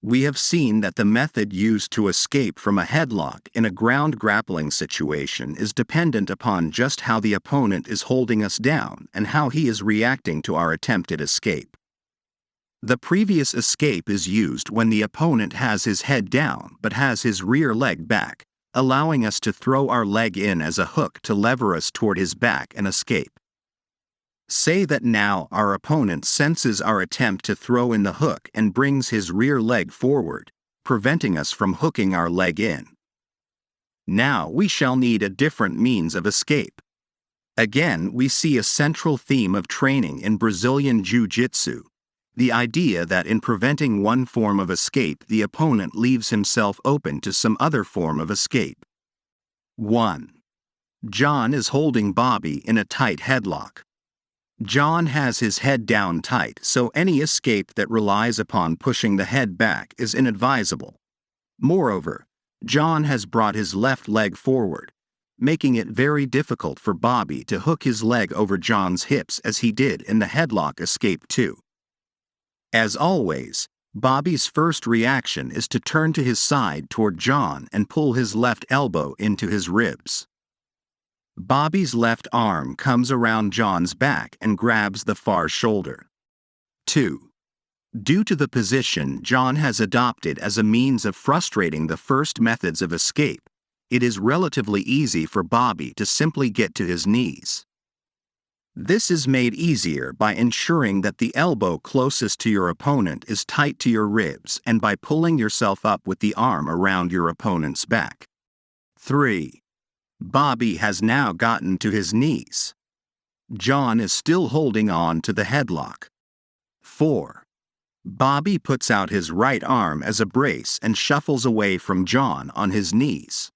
We have seen that the method used to escape from a headlock in a ground grappling situation is dependent upon just how the opponent is holding us down and how he is reacting to our attempted escape. The previous escape is used when the opponent has his head down but has his rear leg back, allowing us to throw our leg in as a hook to lever us toward his back and escape. Say that now our opponent senses our attempt to throw in the hook and brings his rear leg forward, preventing us from hooking our leg in. Now we shall need a different means of escape. Again, we see a central theme of training in Brazilian Jiu-jitsu, the idea that in preventing one form of escape the opponent leaves himself open to some other form of escape. 1. John is holding Bobby in a tight headlock. John has his head down tight, so any escape that relies upon pushing the head back is inadvisable. Moreover, John has brought his left leg forward, making it very difficult for Bobby to hook his leg over John's hips as he did in the headlock escape too. As always, Bobby's first reaction is to turn to his side toward John and pull his left elbow into his ribs. Bobby's left arm comes around John's back and grabs the far shoulder. 2. Due to the position John has adopted as a means of frustrating the first methods of escape, it is relatively easy for Bobby to simply get to his knees. This is made easier by ensuring that the elbow closest to your opponent is tight to your ribs and by pulling yourself up with the arm around your opponent's back. 3. Bobby has now gotten to his knees. John is still holding on to the headlock. 4. Bobby puts out his right arm as a brace and shuffles away from John on his knees.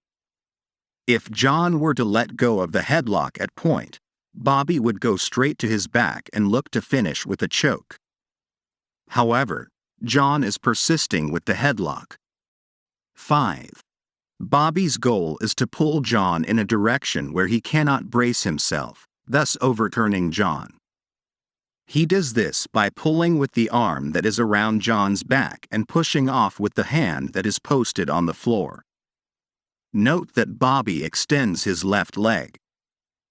If John were to let go of the headlock at point, Bobby would go straight to his back and look to finish with a choke. However, John is persisting with the headlock. 5. Bobby's goal is to pull John in a direction where he cannot brace himself, thus overturning John. He does this by pulling with the arm that is around John's back and pushing off with the hand that is posted on the floor. Note that Bobby extends his left leg.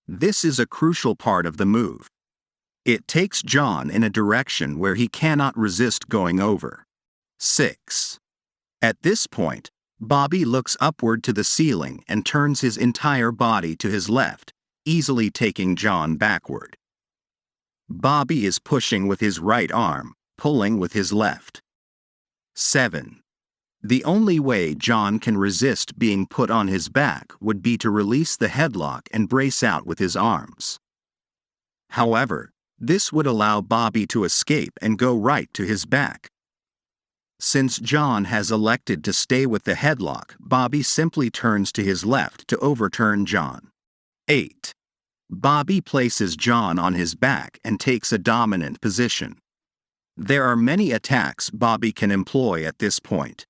This is a crucial part of the move. It takes John in a direction where he cannot resist going over. 6. At this point, Bobby looks upward to the ceiling and turns his entire body to his left, easily taking John backward. Bobby is pushing with his right arm, pulling with his left. 7. The only way John can resist being put on his back would be to release the headlock and brace out with his arms. However, this would allow Bobby to escape and go right to his back. Since John has elected to stay with the headlock, Bobby simply turns to his left to overturn John. 8. Bobby places John on his back and takes a dominant position. There are many attacks Bobby can employ at this point.